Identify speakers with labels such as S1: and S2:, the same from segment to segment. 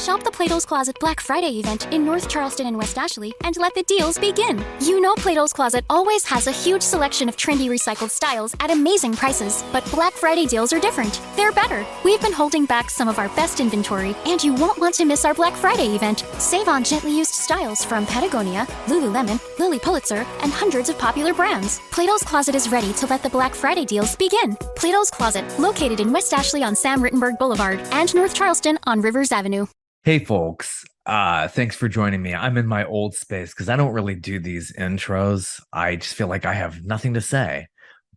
S1: Shop the Plato's Closet Black Friday event in North Charleston and West Ashley and let the deals begin. You know Plato's Closet always has a huge selection of trendy recycled styles at amazing prices, but Black Friday deals are different. They're better. We've been holding back some of our best inventory, and you won't want to miss our Black Friday event. Save on gently used styles from Patagonia, Lululemon, Lily Pulitzer, and hundreds of popular brands. Plato's Closet is ready to let the Black Friday deals begin. Plato's Closet, located in West Ashley on Sam Rittenberg Boulevard and North Charleston on Rivers Avenue.
S2: Hey folks, thanks for joining me. I'm in my old space because I don't really do these intros. I just feel like I have nothing to say,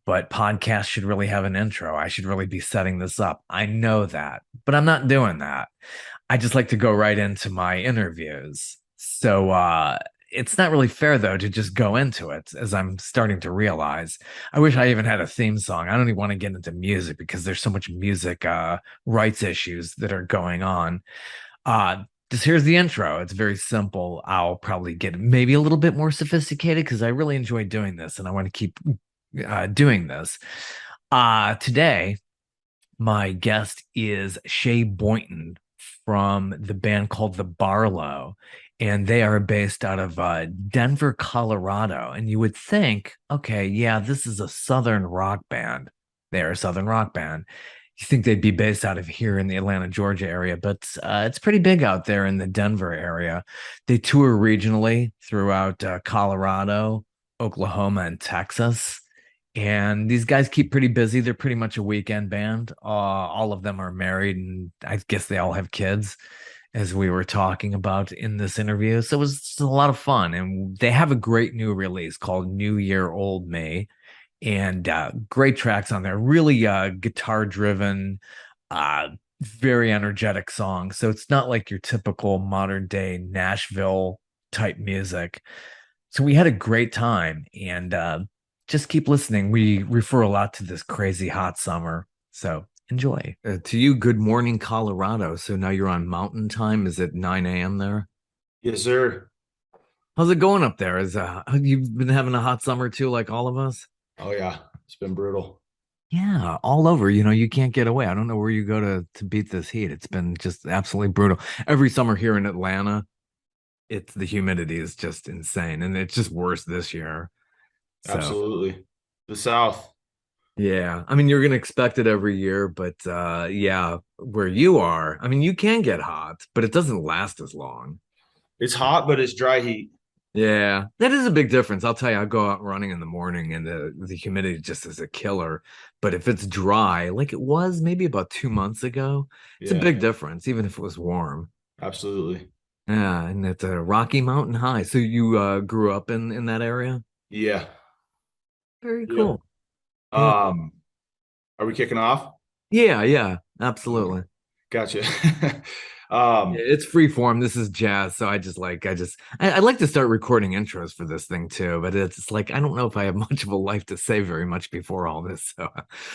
S2: but podcasts should really have an intro. I should really be setting this up. I know that, but I'm not doing that. I just like to go right into my interviews. So it's not really fair though to just go into it, as I'm starting to realize. I wish I even had a theme song. I don't even want to get into music because there's so much music rights issues that are going on. Just here's the intro. It's very simple. I'll probably get maybe a little bit more sophisticated because I really enjoy doing this and I want to keep doing this. Today, my guest is Shea Boynton from the band called the Barlow, and they are based out of Denver, Colorado. And you would think, okay, yeah, this is a Southern rock band. They're a Southern rock band. You think they'd be based out of here in the Atlanta, Georgia area, but it's pretty big out there in the Denver area. They tour regionally throughout Colorado, Oklahoma, and Texas. And these guys keep pretty busy. They're pretty much a weekend band. All of them are married, and I guess they all have kids, as we were talking about in this interview. So it was a lot of fun. And they have a great new release called New Year Old Me. And great tracks on there, really guitar driven, very energetic songs. So it's not like your typical modern day Nashville type music. So we had a great time, and just keep listening. We refer a lot to this crazy hot summer. So enjoy. To you, good morning, Colorado. So now you're on mountain time. Is it 9 a.m. there?
S3: Yes, sir.
S2: How's it going up there? You've been having a hot summer too, like all of us?
S3: Oh yeah, it's been brutal.
S2: Yeah, all over. You can't get away. I don't know where you go to beat this heat. It's been just absolutely brutal. Every summer here in Atlanta, the humidity is just insane, and it's just worse this year. So,
S3: absolutely. The South.
S2: Yeah. I mean, you're gonna expect it every year, but yeah, where you are, I mean, you can get hot, but it doesn't last as long.
S3: It's hot, but it's dry heat.
S2: Yeah, that is a big difference. I'll tell you, I go out running in the morning and the humidity just is a killer. But if it's dry, like it was maybe about 2 months ago, it's a big difference, even if it was warm.
S3: Absolutely.
S2: Yeah, and it's a Rocky Mountain High. So you grew up in that area?
S3: Yeah.
S2: Very cool.
S3: Are we kicking off?
S2: Yeah, absolutely.
S3: Gotcha.
S2: Yeah, it's free form. This is jazz, so I'd like to start recording intros for this thing too, but it's like I don't know if I have much of a life to say very much before all this. So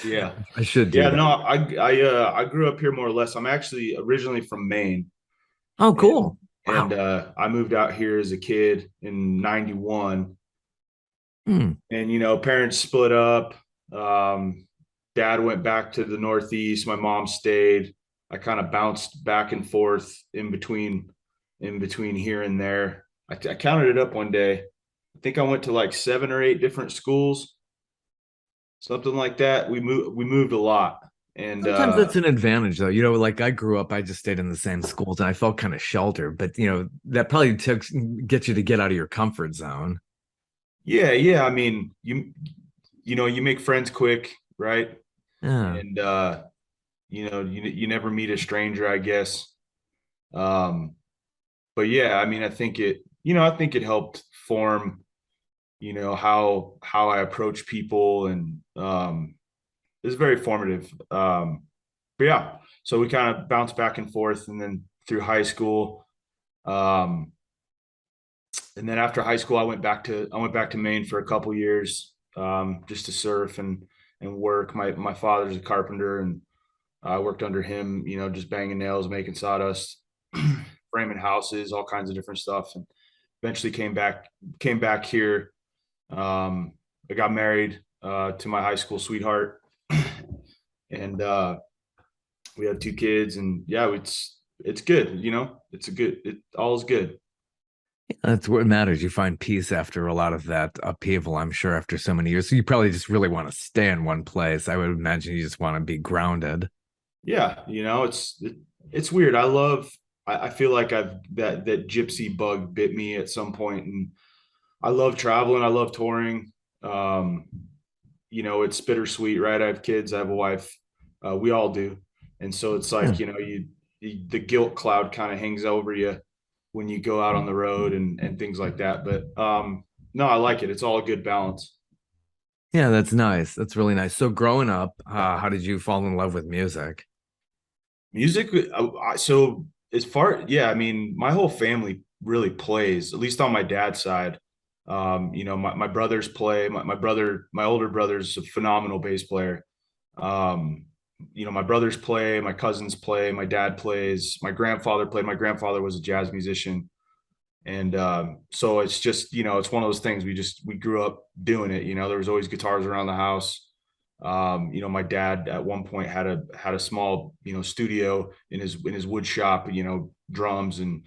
S3: yeah,
S2: I should do that.
S3: No, I grew up here more or less. I'm actually originally from Maine.
S2: Oh, cool.
S3: And I moved out here as a kid in 91. And parents split up. Dad went back to the Northeast. My mom stayed. I kind of bounced back and forth in between here and there. I counted it up one day. I think I went to like 7 or 8 different schools, something like that. We moved a lot. And
S2: sometimes that's an advantage though. Like I grew up, I just stayed in the same schools and I felt kind of sheltered, but that probably get you to get out of your comfort zone.
S3: Yeah. I mean, you make friends quick, right?
S2: Yeah.
S3: And you never meet a stranger, I guess. But yeah, I mean, I think it helped form, how I approach people, and it's very formative. But yeah, so we kind of bounced back and forth, and then through high school, and then after high school, I went back to Maine for a couple years, just to surf and work. My father's a carpenter, and I worked under him, just banging nails, making sawdust, framing houses, all kinds of different stuff. And eventually came back here. I got married to my high school sweetheart, and we had 2 kids. And yeah, it's good, it all is good.
S2: That's what matters. You find peace after a lot of that upheaval, I'm sure, after so many years. So you probably just really want to stay in one place. I would imagine you just want to be grounded.
S3: Yeah, it's weird. I feel like I've that gypsy bug bit me at some point, and I love traveling. I love touring. Um, it's bittersweet, right? I have kids, I have a wife. We all do. And so it's
S2: Yeah.
S3: like, the guilt cloud kind of hangs over you when you go out on the road and things like that. But no, I like it. It's all a good balance.
S2: Yeah, that's nice. That's really nice. So growing up, how did you fall in love with music?
S3: Music, so as far, yeah, I mean, my whole family really plays, at least on my dad's side. My brothers play. My older brother's a phenomenal bass player. Um, my brothers play, my cousins play, my dad plays, my grandfather played. My grandfather was a jazz musician. And so it's just, it's one of those things we grew up doing it. There was always guitars around the house. My dad at one point had a small, studio in his wood shop, drums and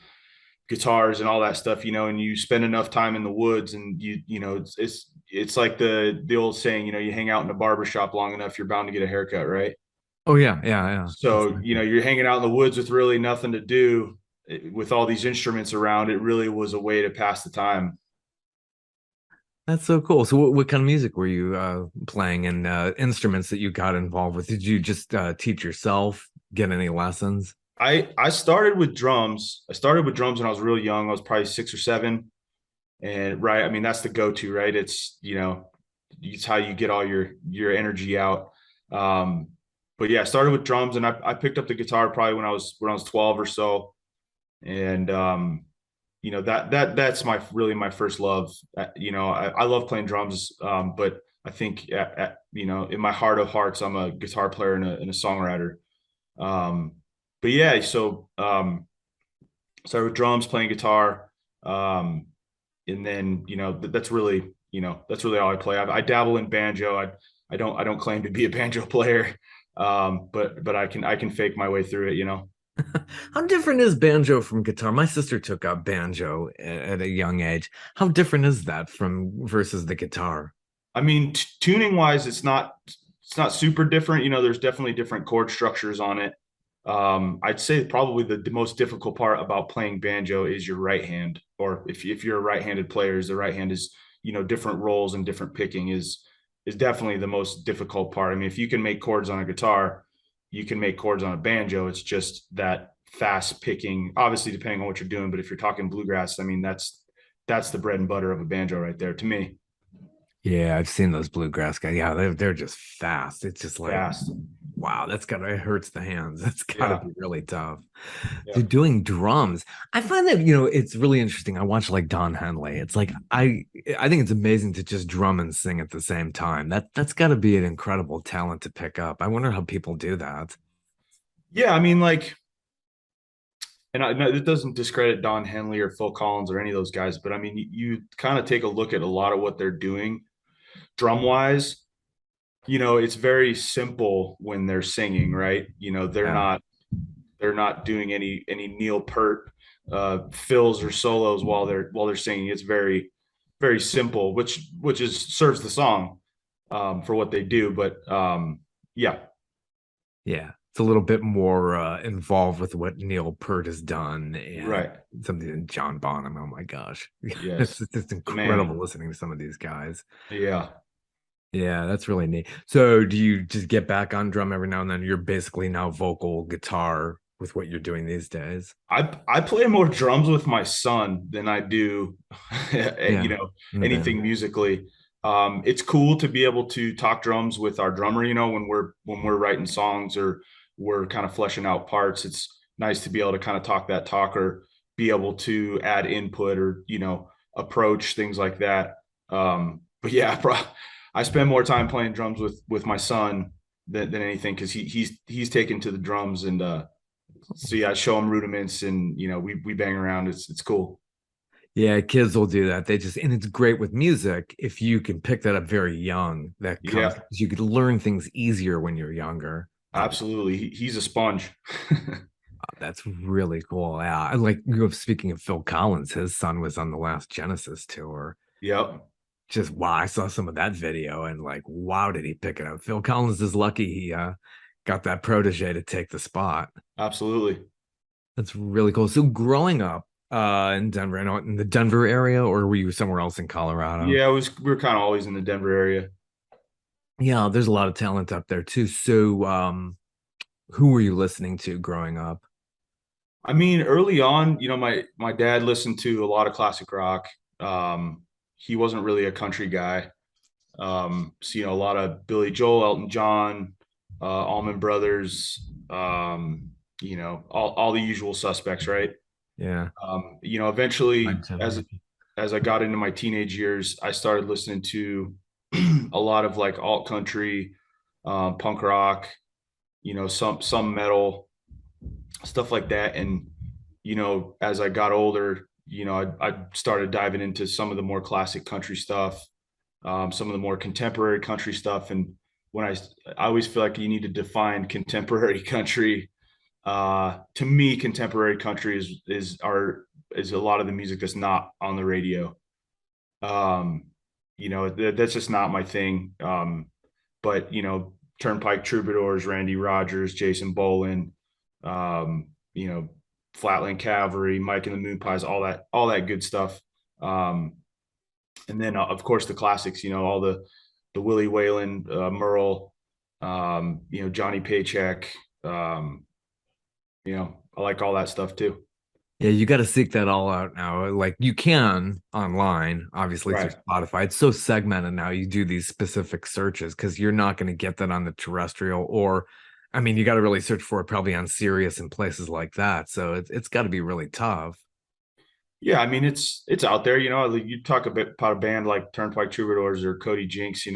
S3: guitars and all that stuff, and you spend enough time in the woods and it's like the old saying, you hang out in a barber shop long enough, you're bound to get a haircut, right?
S2: Oh yeah, yeah, yeah.
S3: So,
S2: Exactly.
S3: you're hanging out in the woods with really nothing to do with all these instruments around. It really was a way to pass the time.
S2: That's so cool. So what kind of music were you playing and instruments that you got involved with? Did you just teach yourself, get any lessons?
S3: I started with drums. I started with drums when I was real young. I was probably 6 or 7. And right, I mean, that's the go-to, right? It's how you get all your energy out. Um, but yeah, I started with drums and I picked up the guitar probably when I was 12 or so. And that's my first love. I love playing drums, but I think in my heart of hearts, I'm a guitar player and a songwriter. Um, but yeah, so started with drums, playing guitar, and then that's really all I play. I dabble in banjo. I don't claim to be a banjo player, but I can fake my way through it.
S2: How different is banjo from guitar? My sister took up banjo at a young age. How different is that from versus the guitar?
S3: I mean, tuning wise, it's not super different. There's definitely different chord structures on it. I'd say probably the most difficult part about playing banjo is your right hand, or if you're a right-handed player, is the right hand is, different rolls and different picking is definitely the most difficult part. I mean, if you can make chords on a guitar, you can make chords on a banjo. It's just that fast picking, obviously depending on what you're doing. But if you're talking bluegrass, I mean, that's the bread and butter of a banjo right there to me.
S2: Yeah, I've seen those bluegrass guys. Yeah, they're just fast. It's just like,
S3: Fast.
S2: wow, it hurts the hands. That's gotta
S3: Yeah.
S2: be really tough. So
S3: Yeah.
S2: doing drums, I find that, it's really interesting. I watch like Don Henley. It's like I think it's amazing to just drum and sing at the same time. That's gotta be an incredible talent to pick up. I wonder how people do that.
S3: Yeah. I mean, like, and no, it doesn't discredit Don Henley or Phil Collins or any of those guys, but I mean, you kind of take a look at a lot of what they're doing drum wise. It's very simple when they're singing, right?
S2: Yeah.
S3: They're not doing any Neil Peart fills or solos while they're singing. It's very very simple, which is serves the song for what they do. But yeah,
S2: Yeah. It's a little bit more involved with what Neil Peart has done and
S3: right.
S2: something in John Bonham. Oh my gosh. It's
S3: Yes,
S2: just
S3: the man.
S2: incredible listening to some of these guys.
S3: Yeah.
S2: Yeah, that's really neat. So do you just get back on drum every now and then? You're basically now vocal guitar with what you're doing these days.
S3: I play more drums with my son than I do,
S2: Yeah, in the band.
S3: anything musically. It's cool to be able to talk drums with our drummer, when we're writing songs or we're kind of fleshing out parts. It's nice to be able to kind of talk that talk or be able to add input or, approach things like that. But yeah, I spend more time playing drums with my son than anything because he's taken to the drums and so yeah, I show them rudiments and we bang around. It's cool.
S2: Yeah, kids will do that. And it's great with music if you can pick that up very young. That comes
S3: Yeah,
S2: because you could learn things easier when you're younger.
S3: absolutely. He's a sponge.
S2: That's really cool. Yeah. I like speaking of Phil Collins, his son was on the last Genesis tour.
S3: Yep,
S2: Just wow, I saw some of that video and like, wow, did he pick it up? Phil Collins is lucky he got that protege to take the spot.
S3: absolutely.
S2: That's really cool. So growing up in Denver, I know in the Denver area, or were you somewhere else in Colorado?
S3: Yeah, we were kind of always in the Denver area.
S2: Yeah, there's a lot of talent up there too. So who were you listening to growing up?
S3: I mean, early on, my dad listened to a lot of classic rock. He wasn't really a country guy. So a lot of Billy Joel, Elton John, Allman Brothers, all the usual suspects, right?
S2: Yeah.
S3: Eventually,
S2: Mine too.
S3: as I got into my teenage years, I started listening to a lot of like alt country, punk rock, some metal, stuff like that. And as I got older, I started diving into some of the more classic country stuff, some of the more contemporary country stuff. And when I always feel like you need to define contemporary country. To me, contemporary country is a lot of the music that's not on the radio. Um, that's just not my thing. But Turnpike Troubadours, Randy Rogers, Jason Boland, um, you know, Flatland Cavalry, Mike and the Moon Pies, all that good stuff. Um, and then of course the classics, all the Willie Whalen, Merle, Johnny Paycheck. Um, I like all that stuff too.
S2: Yeah, you got to seek that all out now. Like you can online, obviously through
S3: Right.
S2: Spotify. It's so segmented now. You do these specific searches because you're not going to get that on the terrestrial or, I mean, you got to really search for it probably on Sirius and places like that. So it's got to be really tough.
S3: Yeah, I mean it's out there. You talk a bit about a band like Turnpike Troubadours or Cody Jinks.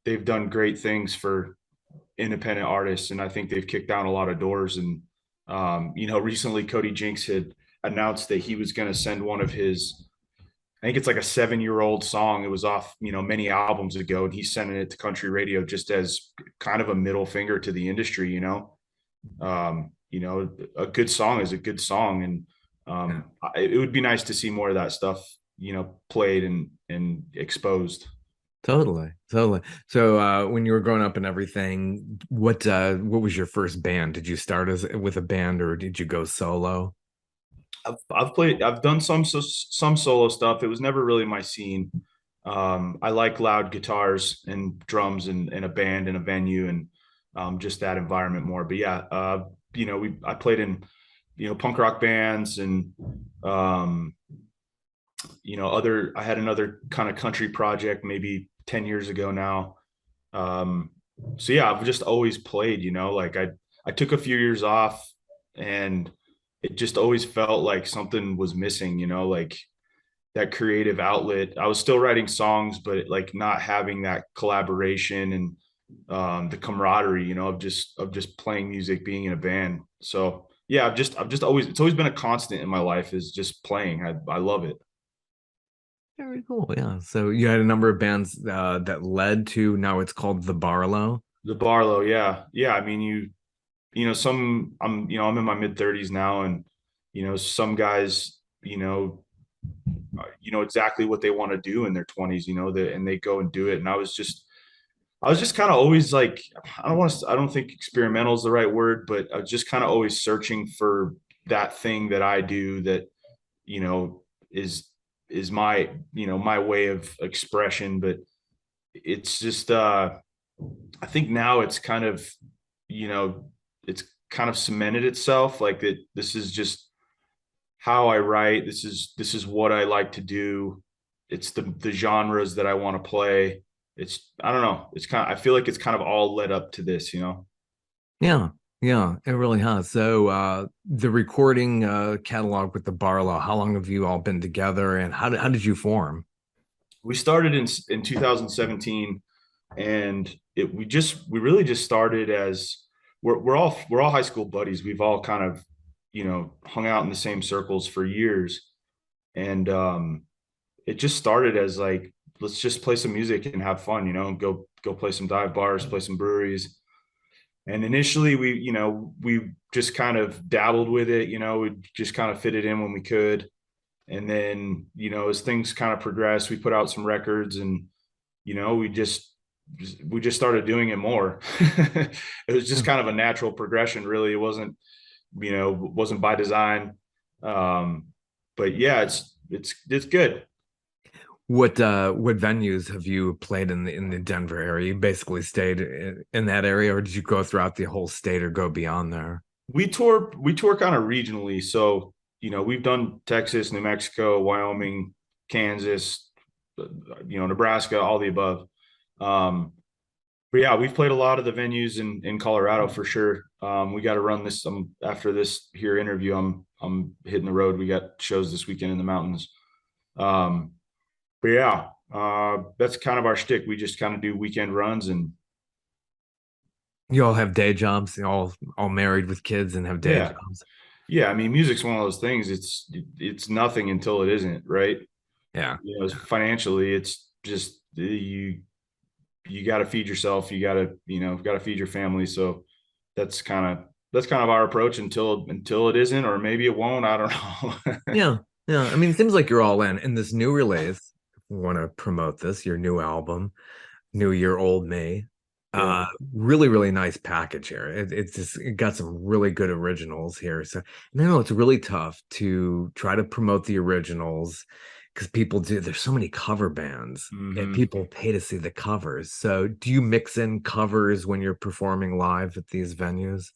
S3: They've done great things for independent artists, and I think they've kicked down a lot of doors. And recently Cody Jinks had announced that he was going to send one of his, I think it's like a 7-year-old song. It was off, many albums ago, and he's sending it to country radio just as kind of a middle finger to the industry. A good song is a good song, and
S2: Yeah.
S3: it would be nice to see more of that stuff, played and exposed.
S2: Totally, totally. So when you were growing up and everything, what was your first band? Did you start as with a band or did you go solo?
S3: I've done some solo stuff. It was never really my scene. I like loud guitars and drums and a band and a venue and just that environment more. But yeah, I played in punk rock bands and um, I had another kind of country project maybe 10 years ago now. Um, so yeah, I've just always played. Like I took a few years off and it just always felt like something was missing, like that creative outlet. I was still writing songs, but like not having that collaboration and the camaraderie, of just playing music, being in a band. So yeah, I've just always, it's always been a constant in my life is just playing. I love it.
S2: Very cool. Yeah. So you had a number of bands that led to now it's called the Barlow.
S3: The Barlow, yeah, yeah. I mean, I'm in my mid 30s now, and some guys, exactly what they want to do in their 20s, and they go and do it. And I was just kind of always like, I don't think experimental is the right word, but I was just kind of always searching for that thing that I do that, you know, is, is my way of expression. But it's just, I think now it's kind of, you know, it's kind of cemented itself like that. This is just how I write. This is what I like to do. It's the genres that I want to play. I don't know. I feel like it's kind of all led up to this.
S2: Yeah. Yeah, it really has. So the recording catalog with the Barlow, how long have you all been together and how did you form?
S3: We started in 2017, and we really just started as we're all high school buddies. We've all kind of, hung out in the same circles for years. And it just started as like, let's just play some music and have fun, and go play some dive bars, play some breweries. And initially we just kind of dabbled with it, we just kind of fit it in when we could. And then, as things kind of progressed, we put out some records, and, we just started doing it more. It was just kind of a natural progression, really. It wasn't by design. But yeah, it's good.
S2: What venues have you played in the Denver area? You basically stayed in that area, or did you go throughout the whole state or go beyond there?
S3: We tour kind of regionally. So, we've done Texas, New Mexico, Wyoming, Kansas, Nebraska, all the above. But yeah, we've played a lot of the venues in Colorado for sure. We got to run this after this here interview. I'm hitting the road. We got shows this weekend in the mountains. Um, but yeah, that's kind of our shtick. We just kind of do weekend runs, and
S2: You all have day jobs, you all married with kids and have day
S3: yeah,
S2: jobs.
S3: yeah. I mean, music's one of those things. It's nothing until it isn't, right?
S2: Yeah.
S3: Financially, it's just you got to feed yourself. You got to feed your family. So that's kind of our approach until it isn't, or maybe it won't. I don't know.
S2: Yeah. Yeah. I mean, it seems like you're all in this new release. If you want to promote this, your new album, New Year Old Me.
S3: Yeah.
S2: Uh really, really nice package here. It got some really good originals here. So and I know it's really tough to try to promote the originals because there's so many cover bands and
S3: Hmm.
S2: people pay to see the covers. So do you mix in covers when you're performing live at these venues?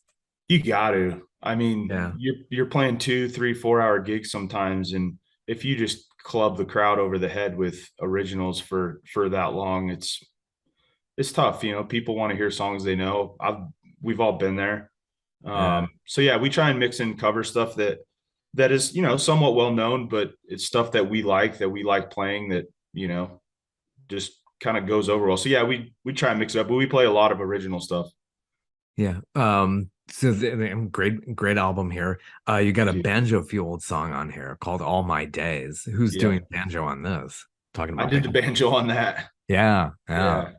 S3: You got to. I mean,
S2: Yeah.
S3: you're playing 2, 3, 4 hour gigs sometimes, and if you just club the crowd over the head with originals for that long, it's tough. People want to hear songs they know. We've all been there.
S2: Yeah.
S3: So yeah, we try and mix in cover stuff that is, somewhat well known, but it's stuff that we like playing, that, just kind of goes over well. So yeah, we try and mix it up, but we play a lot of original stuff.
S2: Yeah. Great album here. You got a
S3: Thank you.
S2: banjo fueled song on here called All My Days. Who's
S3: Yeah.
S2: doing banjo on this? Talking
S3: I
S2: about
S3: did the
S2: banjo.
S3: banjo on that.
S2: Yeah, yeah.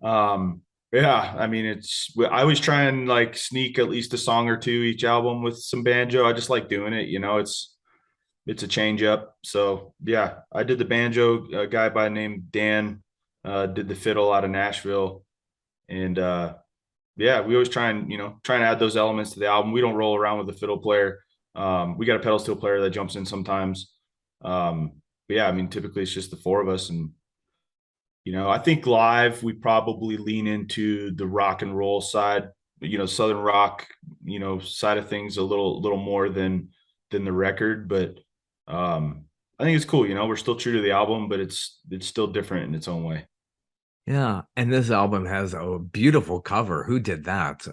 S3: Yeah. Yeah, I mean, I always try and like sneak at least a song or two each album with some banjo. I just like doing it, it's a change up. So yeah, I did the banjo. A guy by the name Dan did the fiddle out of Nashville. And yeah, we always try and add those elements to the album. We don't roll around with a fiddle player. We got a pedal steel player that jumps in sometimes. But yeah, I mean, typically it's just the four of us. And I think live we probably lean into the rock and roll side, southern rock, side of things a little more than the record. But I think it's cool. We're still true to the album, but it's still different in its own way.
S2: Yeah. And this album has a beautiful cover. Who did that?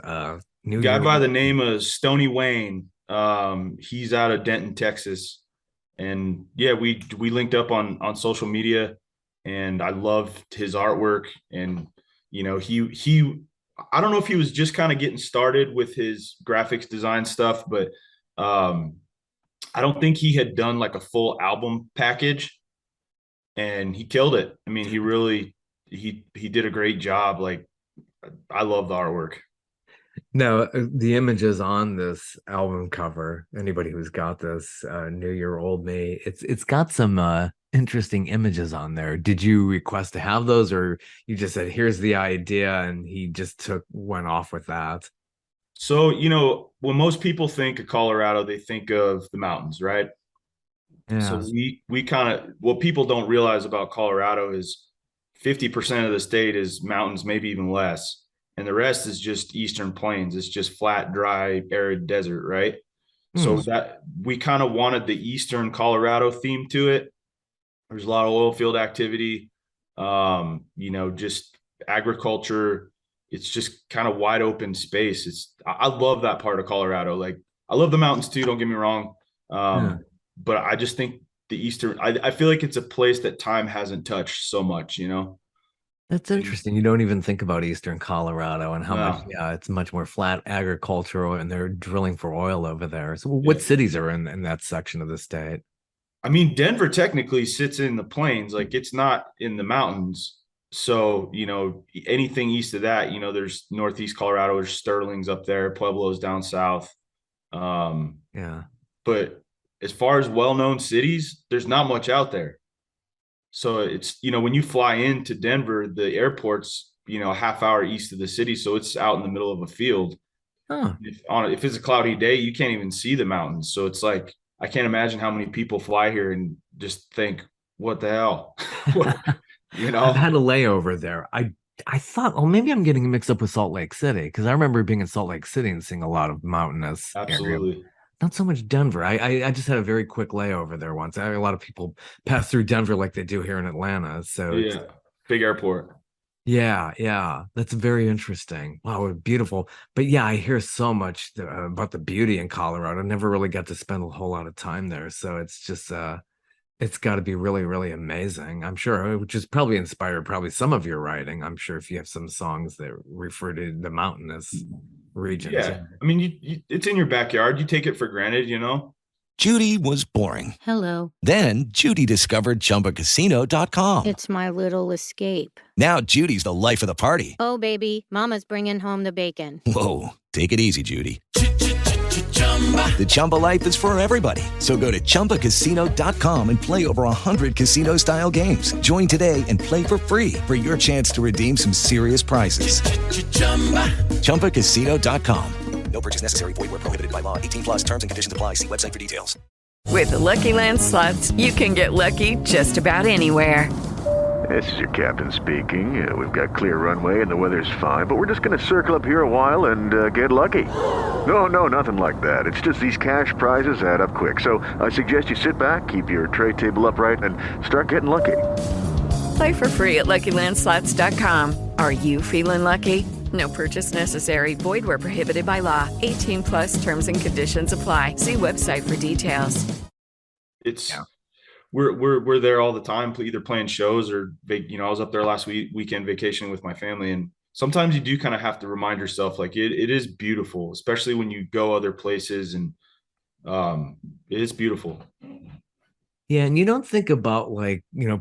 S2: New
S3: Guy
S2: Year.
S3: by the name of Stony Wayne. He's out of Denton, Texas. And yeah, we linked up on social media, and I loved his artwork. And he I don't know if he was just kind of getting started with his graphics design stuff, but um I don't think he had done like a full album package, and he killed it. I mean, he did a great job. Like, I love the artwork.
S2: No, the images on this album cover, anybody who's got this New Year Old Me, it's got some interesting images on there. Did you request to have those, or you just said, here's the idea, and he just went off with that?
S3: So, when most people think of Colorado, they think of the mountains, right? So
S2: Yeah.
S3: we kind of, what people don't realize about Colorado is 50% of the state is mountains, maybe even less. And the rest is just eastern plains. It's just flat, dry, arid desert, right?
S2: Hmm.
S3: So that we kind of wanted the eastern Colorado theme to it. There's a lot of oil field activity, just agriculture. It's just kind of wide open space. I love that part of Colorado. Like, I love the mountains too, don't get me wrong.
S2: Yeah.
S3: But I just think the eastern, I feel like it's a place that time hasn't touched so much.
S2: That's
S3: And
S2: interesting. You don't even think about Eastern Colorado and how much,
S3: no,
S2: yeah, it's much more flat agricultural and they're drilling for oil over there. So what
S3: yeah.
S2: cities are in that section of the state?
S3: I mean, Denver technically sits in the plains, like it's not in the mountains. So, anything east of that, there's Northeast Colorado, there's Sterling's up there, Pueblo's down south.
S2: Yeah.
S3: But as far as well-known cities, there's not much out there. So it's, when you fly into Denver, the airport's, a half hour east of the city. So it's out in the middle of a field.
S2: Huh.
S3: If it's a cloudy day, you can't even see the mountains. So it's like, I can't imagine how many people fly here and just think, what the hell?
S2: I've had a layover there. I thought, oh, maybe I'm getting mixed up with Salt Lake City because I remember being in Salt Lake City and seeing a lot of mountainous area.
S3: Absolutely.
S2: Not so much Denver. I just had a very quick layover there once. A lot of people pass through Denver like they do here in Atlanta. So
S3: Yeah, big airport.
S2: yeah, that's very interesting. Wow, beautiful. But yeah, I hear so much about the beauty in Colorado. I never really got to spend a whole lot of time there. So it's just it's got to be really, really amazing. I'm sure, which is probably inspired probably some of your writing. I'm sure if you have some songs that refer to the mountainous regions.
S3: Yeah. I mean, it's in your backyard. You take it for granted.
S4: Judy was boring.
S5: Hello.
S4: Then Judy discovered ChumbaCasino.com.
S5: It's my little escape.
S4: Now Judy's the life of the party.
S5: Oh, baby, mama's bringing home the bacon.
S4: Whoa, take it easy, Judy. The Chumba life is for everybody. So go to ChumbaCasino.com and play over 100 casino-style games. Join today and play for free for your chance to redeem some serious prizes. ChumbaCasino.com. No purchase necessary. Void where prohibited by law. 18 plus terms and conditions apply. See website for details.
S6: With the Lucky Land Slots, you can get lucky just about anywhere.
S7: This is your captain speaking. We've got clear runway and the weather's fine, but we're just going to circle up here a while and get lucky. No, nothing like that. It's just these cash prizes add up quick. So I suggest you sit back, keep your tray table upright, and start getting lucky.
S6: Play for free at LuckyLandSlots.com. Are you feeling lucky? No purchase necessary. Void where prohibited by law. 18 plus terms and conditions apply. See website for details.
S3: We're there all the time, either playing shows or I was up there last weekend vacationing with my family, and sometimes you do kind of have to remind yourself, like it is beautiful, especially when you go other places, and it is beautiful.
S2: Yeah, and you don't think about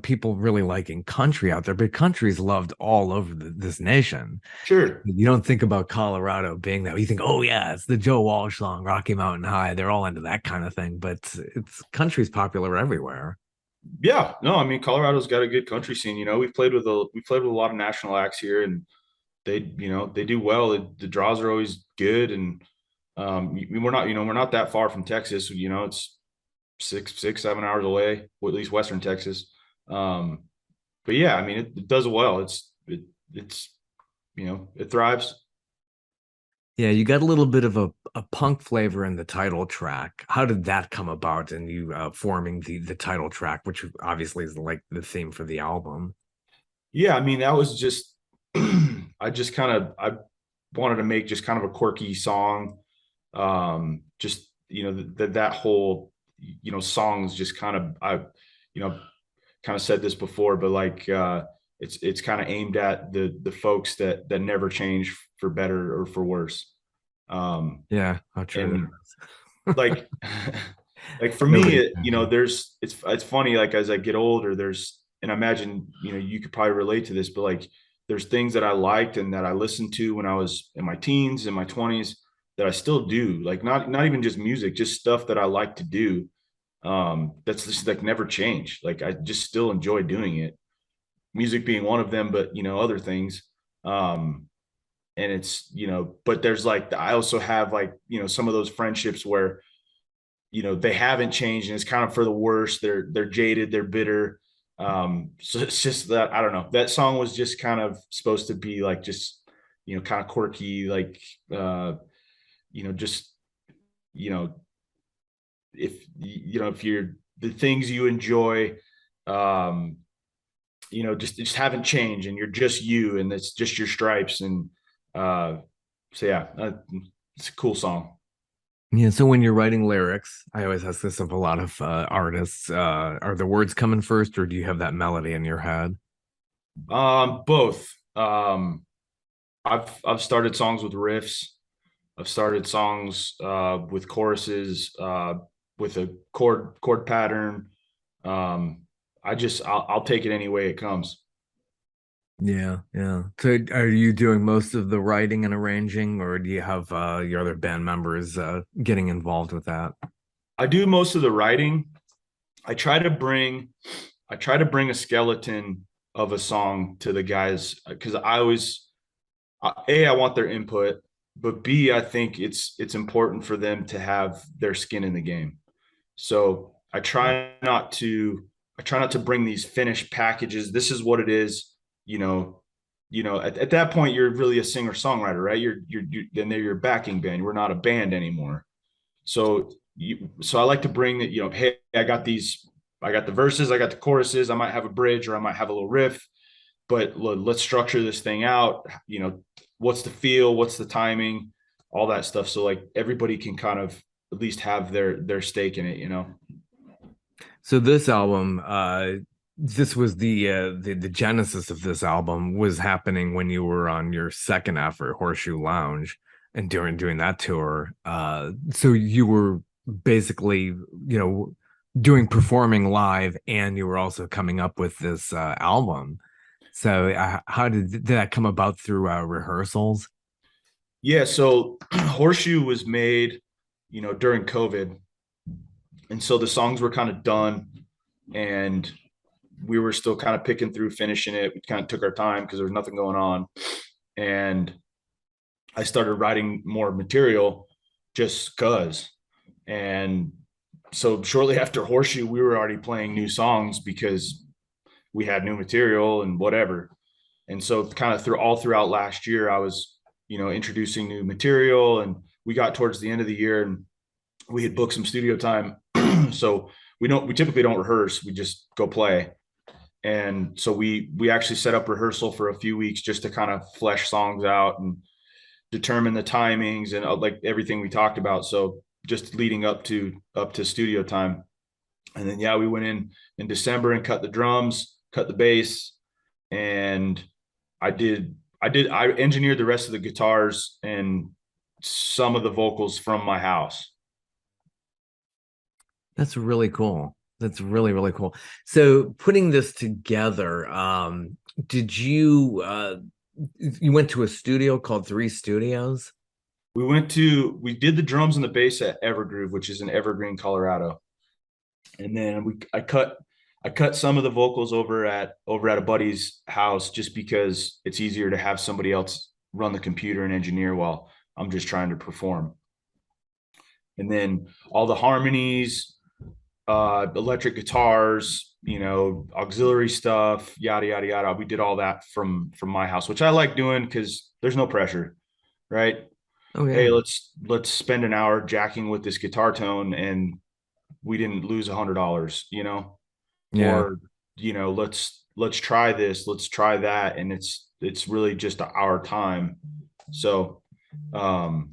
S2: people really liking country out there, but country's loved all over this nation.
S3: Sure.
S2: You don't think about Colorado being that. You think, oh yeah, it's the Joe Walsh song, Rocky Mountain High. They're all into that kind of thing, but country's popular everywhere.
S3: Yeah, no, I mean, Colorado's got a good country scene. We've played with a lot of national acts here, and they do well. The draws are always good, and we're not that far from Texas. It's 6-7 hours away, or at least Western Texas. But yeah, I mean, it does well. It thrives.
S2: Yeah, you got a little bit of a punk flavor in the title track. How did that come about in you forming the title track, which obviously is like the theme for the album?
S3: Yeah, I mean, that was just I wanted to make just kind of a quirky song. Just that whole songs just kind of kind of said this before, but like it's kind of aimed at the folks that never change for better or for worse.
S2: Yeah, how true.
S3: Like for me, it's funny, like as I get older, and I imagine you could probably relate to this, but like there's things that I liked and that I listened to when I was in my teens, in my 20s, that I still do, like not even just music, just stuff that I like to do. That's just like never changed. Like I just still enjoy doing it. Music being one of them, but other things. And it's, but there's like, I also have like, some of those friendships where, they haven't changed and it's kind of for the worse. They're jaded, they're bitter. So it's just that, I don't know, that song was just kind of supposed to be like, just, kind of quirky, like, just, if you're the things you enjoy, just haven't changed, and you're just you, and it's just your stripes. And so yeah, it's a cool song.
S2: Yeah. So when you're writing lyrics, I always ask this of a lot of artists, are the words coming first, or do you have that melody in your head?
S3: Both. I've started songs with riffs. I've started songs with choruses, with a chord pattern. I'll take it any way it comes.
S2: Yeah, yeah. So are you doing most of the writing and arranging, or do you have your other band members getting involved with that?
S3: I do most of the writing. I try to bring I try to bring a skeleton of a song to the guys because I always A, I want their input, but B, I think it's important for them to have their skin in the game. So I try not to bring these finished packages. This is what it is, you know. At that point, you're really a singer songwriter, right? Then they're your backing band. We're not a band anymore. So I like to bring that, hey, I got the verses, I got the choruses, I might have a bridge or I might have a little riff, but let's structure this thing out. What's the feel, what's the timing, all that stuff. So like everybody can kind of at least have their stake in it.
S2: So this album, this was the genesis of this album was happening when you were on your second effort, Horseshoe Lounge, and during doing that tour. So you were basically, doing performing live, and you were also coming up with this album. So how did that come about through rehearsals?
S3: Yeah, so Horseshoe was made, during COVID. And so the songs were kind of done and we were still kind of picking through finishing it. We kind of took our time because there was nothing going on. And I started writing more material just cuz. And so shortly after Horseshoe, we were already playing new songs because we had new material and whatever. And so kind of throughout last year, I was, introducing new material, and we got towards the end of the year and we had booked some studio time. So we typically don't rehearse. We just go play. And so we actually set up rehearsal for a few weeks just to kind of flesh songs out and determine the timings and like everything we talked about. So just leading up to studio time. And then we went in December and cut the drums, cut the bass, and I engineered the rest of the guitars and some of the vocals from my house.
S2: That's really cool. That's really, really cool. So putting this together, did you went to a studio called Three Studios?
S3: We did the drums and the bass at Evergroove, which is in Evergreen, Colorado. And then I cut some of the vocals over at a buddy's house just because it's easier to have somebody else run the computer and engineer while I'm just trying to perform. And then all the harmonies, electric guitars, auxiliary stuff, yada yada yada. We did all that from my house, which I like doing because there's no pressure, right?
S2: Oh yeah.
S3: Hey, let's spend an hour jacking with this guitar tone, and we didn't lose $100,
S2: Yeah.
S3: or let's try this, let's try that, and it's really just our time. So, yeah,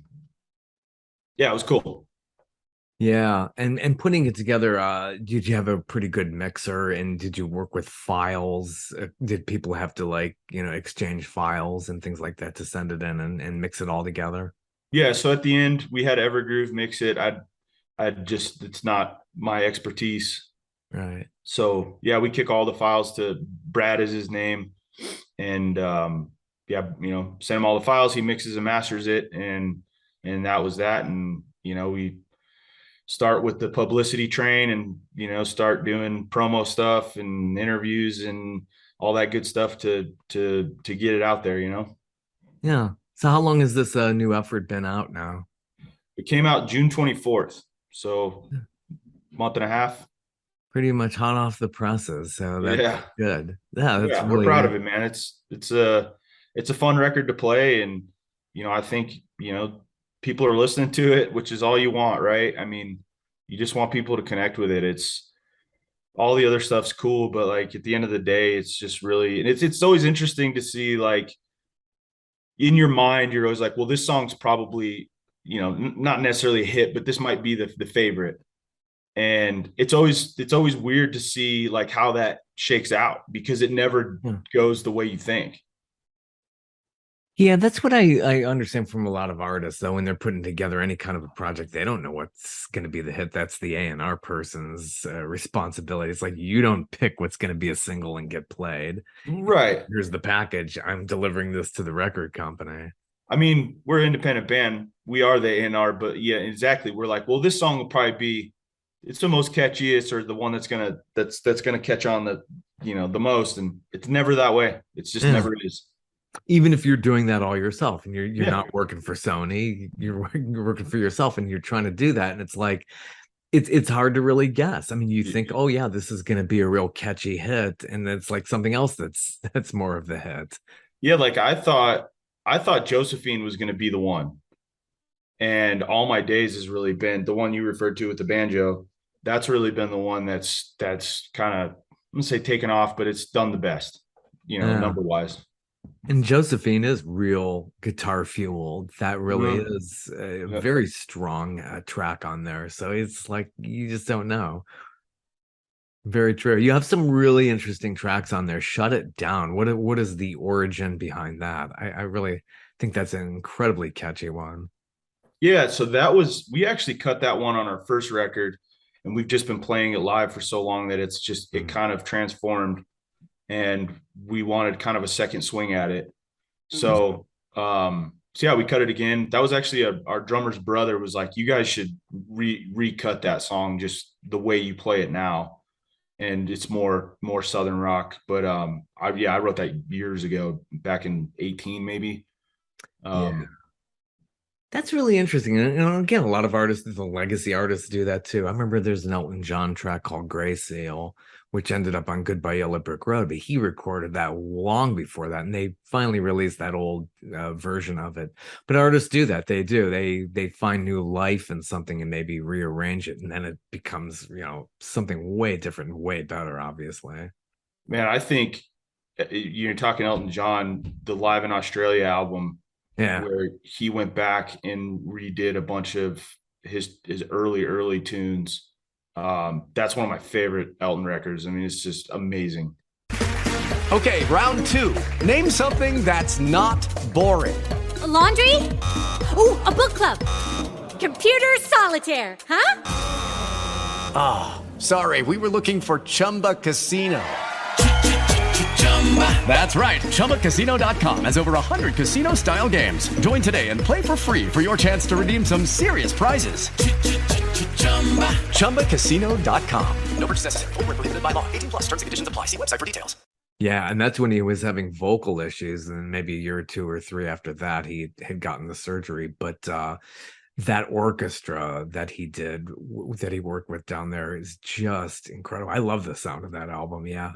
S3: it was cool.
S2: Yeah, and putting it together, did you have a pretty good mixer, and did you work with files? Did people have to exchange files and things like that to send it in and mix it all together?
S3: Yeah, so at the end we had Evergroove mix it. It's not my expertise.
S2: Right.
S3: So yeah, we kick all the files to Brad is his name, and send him all the files. He mixes and masters it, and that was that. And we start with the publicity train and start doing promo stuff and interviews and all that good stuff to get it out there.
S2: Yeah. So how long has this new effort been out now?
S3: It came out June 24th, so month and a half.
S2: Pretty much hot off the presses. So that's good. Yeah, that's
S3: we're
S2: really
S3: proud of it, man. It's a fun record to play, and I think people are listening to it, which is all you want, right? I mean, you just want people to connect with it. It's all the other stuff's cool, but like at the end of the day, it's just really, and it's always interesting to see, like, in your mind, you're always like, well, this song's probably, not necessarily a hit, but this might be the favorite. And it's always weird to see like how that shakes out because it never goes the way you think.
S2: Yeah, that's what I understand from a lot of artists, though, when they're putting together any kind of a project, they don't know what's going to be the hit. That's the A&R person's responsibility. It's like you don't pick what's going to be a single and get played.
S3: Right.
S2: Here's the package. I'm delivering this to the record company.
S3: I mean, we're an independent band. We are the A&R, but yeah, exactly. We're like, well, this song will probably be it's the most catchiest or the one that's gonna catch on the most. And it's never that way. It's just
S2: Yeah.
S3: never is.
S2: Even if you're doing that all yourself and you're
S3: Yeah.
S2: not working for Sony, you're working for yourself and you're trying to do that. And it's like it's hard to really guess. I mean, you think, oh yeah, this is gonna be a real catchy hit, and it's like something else that's more of the hit.
S3: Yeah, like I thought Josephine was gonna be the one. And All My Days has really been the one you referred to with the banjo. That's really been the one that's kind of, I'm gonna say taken off, but it's done the best,
S2: Yeah.
S3: number wise.
S2: And Josephine is real guitar fueled. That really
S3: Mhm.
S2: is a
S3: Yep.
S2: very strong track on there. So it's like you just don't know. Very true. You have some really interesting tracks on there. Shut It Down. What is the origin behind that? I really think that's an incredibly catchy one.
S3: Yeah, so we actually cut that one on our first record, and we've just been playing it live for so long that it kind of transformed, and we wanted kind of a second swing at it. So yeah, we cut it again. That was actually our drummer's brother was like, you guys should recut that song just the way you play it now. And it's more Southern rock. But I wrote that years ago, back in 18 maybe.
S2: Yeah. That's really interesting. And again, a lot of artists, the legacy artists do that too. I remember there's an Elton John track called Gray Seal, which ended up on Goodbye Yellow Brick Road, but he recorded that long before that. And they finally released that old version of it. But artists do that. They do. They find new life in something and maybe rearrange it. And then it becomes, something way different and way better, obviously.
S3: Man, I think you're talking Elton John, the Live in Australia album.
S2: Yeah.
S3: Where he went back and redid a bunch of his early tunes. That's one of my favorite Elton records. I mean, it's just amazing.
S8: Okay, round two. Name something that's not boring.
S5: A laundry? Ooh, a book club. Computer solitaire, huh?
S8: Ah, oh, sorry, we were looking for Chumba Casino. That's right. ChumbaCasino.com has over 100 casino-style games. Join today and play for free for your chance to redeem some serious prizes. ChumbaCasino.com. No purchase necessary. Void where prohibited by law. 18+ terms and conditions apply. See website for details.
S2: Yeah, and that's when he was having vocal issues, and maybe a year or two or three after that, he had gotten the surgery. But that orchestra that he did, that he worked with down there, is just incredible. I love the sound of that album. Yeah,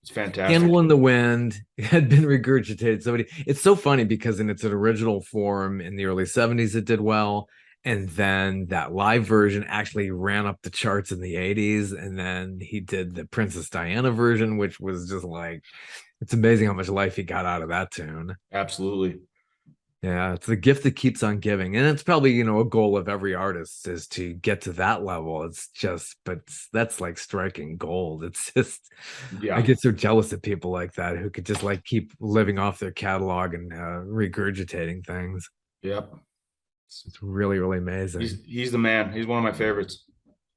S3: it's fantastic.
S2: Candle in the Wind had been regurgitated. It's so funny because in its original form in the early 70s, it did well. And then that live version actually ran up the charts in the 80s. And then he did the Princess Diana version, which was just like, it's amazing how much life he got out of that tune.
S3: Absolutely.
S2: Yeah, it's the gift that keeps on giving. And it's probably, a goal of every artist is to get to that level. But that's like striking gold. It's just, I get so jealous of people like that who could just like keep living off their catalog and regurgitating things.
S3: Yep.
S2: It's really, really amazing.
S3: He's the man. He's one of my favorites.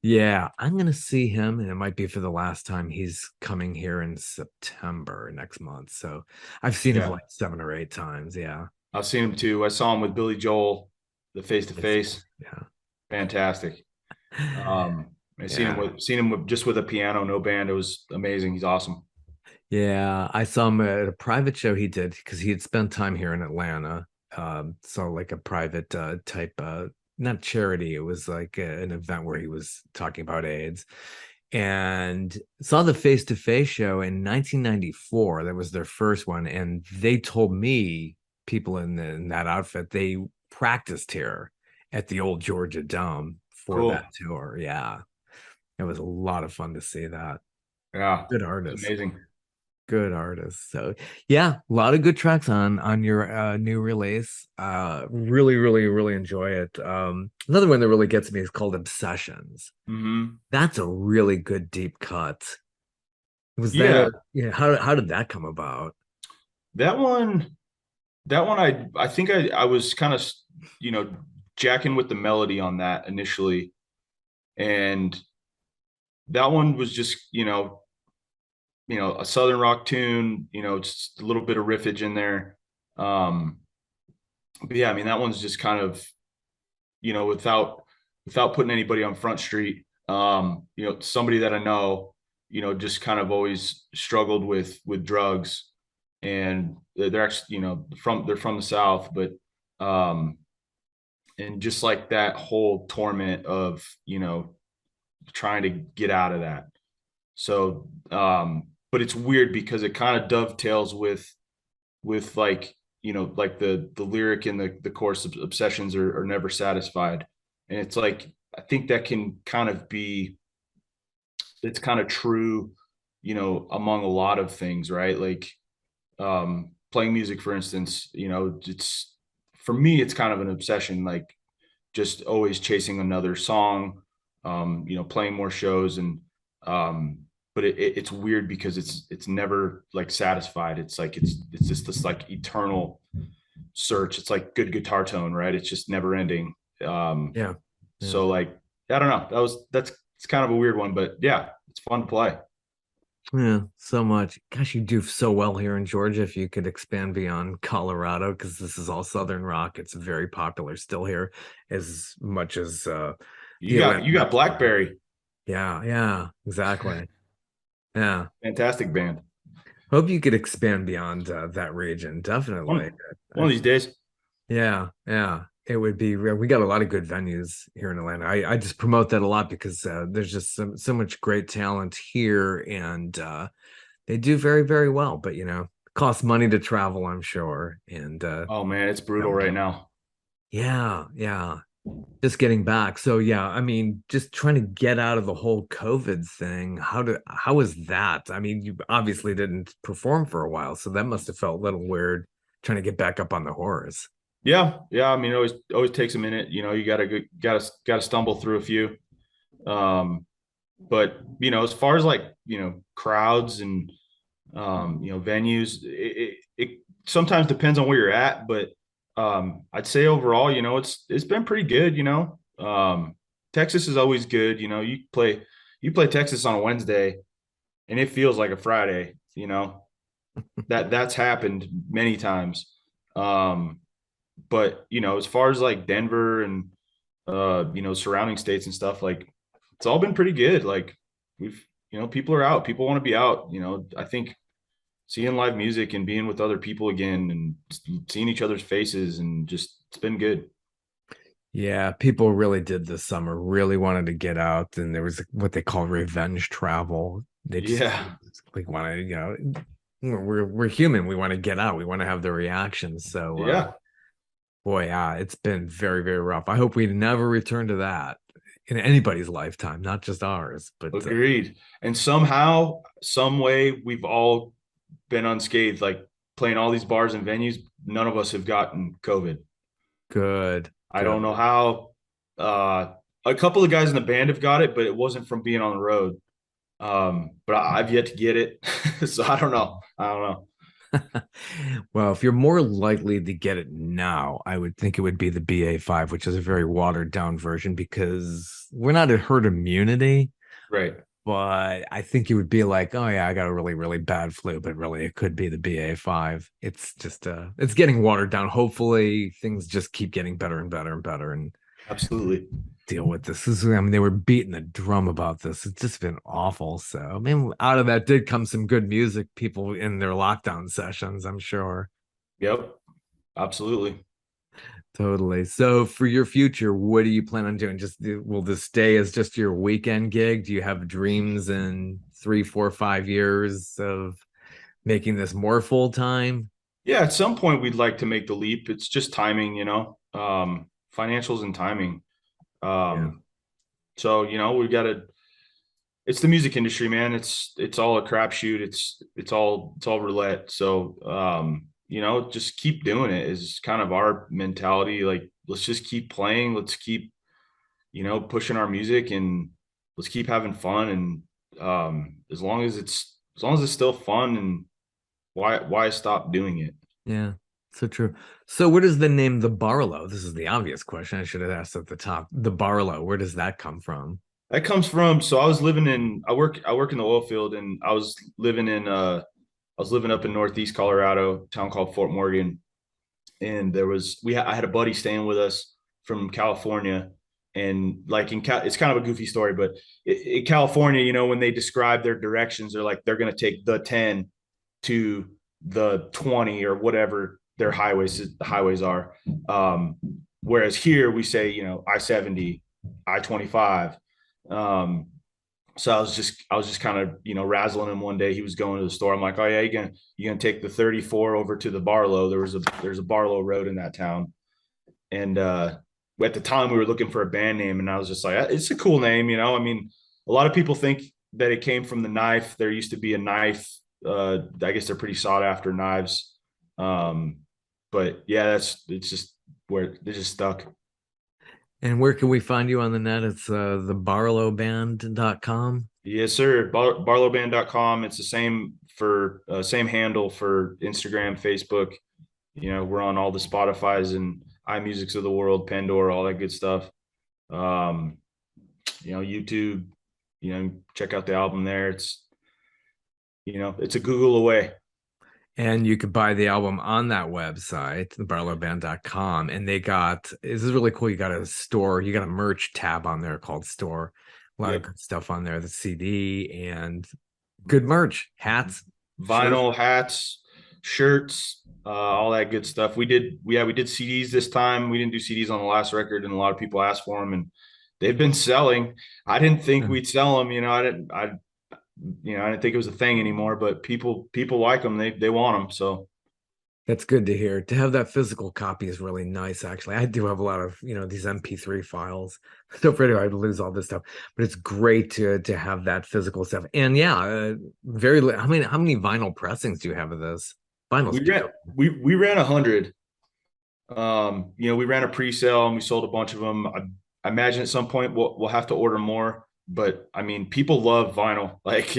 S2: Yeah, I'm going to see him, and it might be for the last time. He's coming here in September next month. So I've seen him like 7 or 8 times. Yeah.
S3: I've seen him too. I saw him with Billy Joel, the face to face.
S2: Yeah,
S3: fantastic. I seen him just with a piano, no band. It was amazing. He's awesome.
S2: Yeah, I saw him at a private show he did because he had spent time here in Atlanta. So like a private type, not charity. It was like an event where he was talking about AIDS. And saw the Face to Face show in 1994. That was their first one, and they told me, people in that outfit, they practiced here at the old Georgia Dome for that tour. Yeah, it was a lot of fun to see that.
S3: Yeah,
S2: good artist,
S3: amazing,
S2: good artist. So yeah, a lot of good tracks on your new release. Really, really, really enjoy it. Another one that really gets me is called Obsessions.
S3: Mm-hmm.
S2: That's a really good deep cut. Was that how did that come about?
S3: That one, That one, I think I was kind of, jacking with the melody on that initially. And that one was just, a Southern rock tune, just a little bit of riffage in there. But yeah, I mean, that one's just kind of, without putting anybody on Front Street, somebody that I know, just kind of always struggled with drugs, and they're actually, they're from the South, but and just like that whole torment of, trying to get out of that. So, but it's weird because it kind of dovetails with like, like the lyric in the chorus of obsessions are never satisfied. And it's like, I think that can kind of be, it's kind of true, among a lot of things, right? Like, playing music, for instance, it's, for me, it's kind of an obsession, like just always chasing another song, playing more shows. And, but it's weird because it's never like satisfied. It's like, it's just this like eternal search. It's like good guitar tone, right? It's just never ending.
S2: Yeah.
S3: So like, I don't know. It's kind of a weird one, but yeah, it's fun to play.
S2: Yeah, so much. Gosh, you do so well here in Georgia. If you could expand beyond Colorado, because this is all Southern rock, it's very popular still here, as much as
S3: You got Blackberry.
S2: Yeah, exactly. Yeah,
S3: Fantastic band.
S2: hope you could expand beyond that region. Definitely.
S3: One of these days.
S2: Yeah. It would be. We got a lot of good venues here in Atlanta. I just promote that a lot because there's just so much great talent here, and they do very, very well. But it costs money to travel, I'm sure. And
S3: oh man, it's brutal right now.
S2: yeah. Just getting back. So yeah, I mean, just trying to get out of the whole COVID thing. How is that? I mean, you obviously didn't perform for a while, so that must have felt a little weird trying to get back up on the horse.
S3: Yeah. I mean, it always takes a minute. You gotta stumble through a few. But as far as like crowds and venues, it sometimes depends on where you're at. But I'd say overall, it's been pretty good. Texas is always good. You play Texas on a Wednesday, and it feels like a Friday. That's happened many times. But as far as like Denver and surrounding states and stuff, like it's all been pretty good. Like we've people are out, people want to be out. I think seeing live music and being with other people again and seeing each other's faces, and just it's been good.
S2: Yeah, people really did this summer, really wanted to get out, and there was what they call revenge travel. They just like want to, we're human. We want to get out. We want to have the reactions. So
S3: yeah.
S2: Boy, yeah, it's been very, very rough. I hope we never return to that in anybody's lifetime, not just ours. But
S3: agreed. And somehow, some way, we've all been unscathed. Like playing all these bars and venues, none of us have gotten COVID.
S2: Good.
S3: I don't know how. A couple of guys in the band have got it, but it wasn't from being on the road. But I've yet to get it, so I don't know.
S2: Well, if you're more likely to get it now, I would think it would be the BA5, which is a very watered down version, because we're not at herd immunity.
S3: Right.
S2: But I think it would be like, oh yeah, I got a really, really bad flu, but really it could be the BA5. It's just it's getting watered down. Hopefully things just keep getting better and better and better, and
S3: absolutely
S2: deal with this. I mean, they were beating the drum about this. It's just been awful. So I mean, out of that did come some good music, people in their lockdown sessions, I'm sure.
S3: Yep, absolutely.
S2: Totally. So for your future, what do you plan on doing? Will this stay as just your weekend gig? Do you have dreams in 3, 4, 5 years of making this more full time?
S3: Yeah, at some point we'd like to make the leap. It's just timing, financials and timing. So, we've got to, it's the music industry, man. It's all a crapshoot. It's all roulette. So, just keep doing it is kind of our mentality. Like, let's just keep playing. Let's keep, pushing our music, and let's keep having fun. And as long as it's still fun, and why stop doing it?
S2: Yeah. So true. So where does the name the Barlow? This is the obvious question I should have asked at the top. The Barlow, where does that come from?
S3: That comes from, so I was living in, I work in the oil field, and I was living up in Northeast Colorado, a town called Fort Morgan. And I had a buddy staying with us from California. And like it's kind of a goofy story, but in California, you know, when they describe their directions, they're like, they're going to take the 10 to the 20 or whatever their highways are. Whereas here we say, you know, I-70, I-25. So I was just kind of, you know, razzling him one day. He was going to the store. I'm like, oh yeah, you're gonna take the 34 over to the Barlow. There's a Barlow road in that town. And at the time we were looking for a band name, and I was just like, it's a cool name, you know. I mean, a lot of people think that it came from the knife. There used to be a knife. I guess they're pretty sought after knives. But yeah, it's just where they're just stuck.
S2: And where can we find you on the net? It's the barlowband.com.
S3: Yes, sir. Barlowband.com. It's the same for same handle for Instagram, Facebook. You know, we're on all the Spotify's and iMusics of the world, Pandora, all that good stuff. You know, YouTube, you know, check out the album there. It's, you know, it's a Google away.
S2: And you could buy the album on that website, thebarlowband.com. And this is really cool. You got a store, you got a merch tab on there called store. A lot of good stuff on there, the CD and good merch, hats,
S3: vinyl, hats, shirts, all that good stuff. We did CDs this time. We didn't do CDs on the last record, and a lot of people asked for them, and they've been selling. I didn't think we'd sell them. You know, I didn't think it was a thing anymore, but people like them. They want them. So
S2: that's good to hear. To have that physical copy is really nice. Actually, I do have a lot of, you know, these MP3 files. So afraid I'd lose all this stuff, but it's great to have that physical stuff. And yeah, how many vinyl pressings do you have of this? Vinyl.
S3: We ran 100. You know, we ran a pre-sale and we sold a bunch of them. I imagine at some point we'll have to order more. But I mean, people love vinyl. Like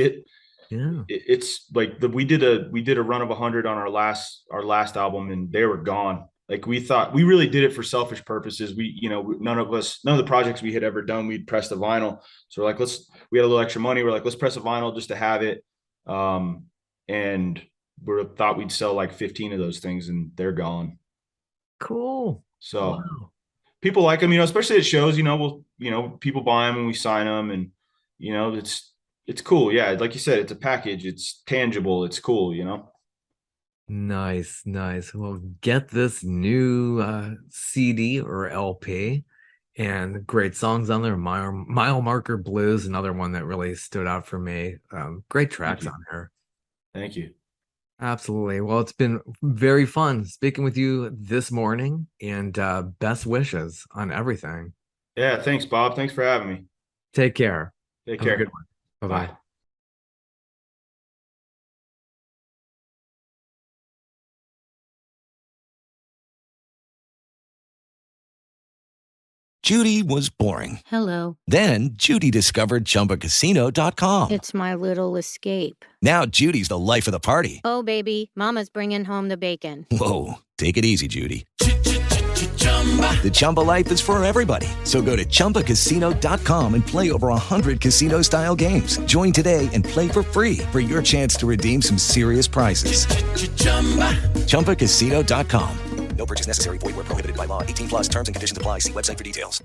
S3: it's like we did a run of 100 on our last album, and they were gone. Like we really did it for selfish purposes. None of the projects we had ever done, we'd pressed the vinyl. So we're like, we had a little extra money. We're like, let's press a vinyl just to have it. And we thought we'd sell like 15 of those things, and they're gone.
S2: Cool.
S3: So
S2: wow.
S3: People like them, you know, especially at shows, you know, people buy them and we sign them, and, you know, it's cool. Yeah. Like you said, it's a package. It's tangible. It's cool, you know?
S2: Nice. Well, get this new CD or LP, and great songs on there. Mile Marker Blues, another one that really stood out for me. Great tracks on her.
S3: Thank you.
S2: Absolutely. Well, it's been very fun speaking with you this morning, and best wishes on everything.
S3: Yeah. Thanks, Bob. Thanks for having me.
S2: Take care.
S3: Take care.
S2: Have a good one. Bye-bye.
S3: Bye.
S4: Judy was boring.
S5: Hello.
S4: Then Judy discovered ChumbaCasino.com.
S5: It's my little escape.
S4: Now Judy's the life of the party.
S5: Oh, baby, mama's bringing home the bacon.
S4: Whoa, take it easy, Judy. The Chumba life is for everybody. So go to ChumbaCasino.com and play over 100 casino-style games. Join today and play for free for your chance to redeem some serious prizes. ChumbaCasino.com. No purchase necessary. Void where prohibited by law. 18+ terms and conditions apply. See website for details.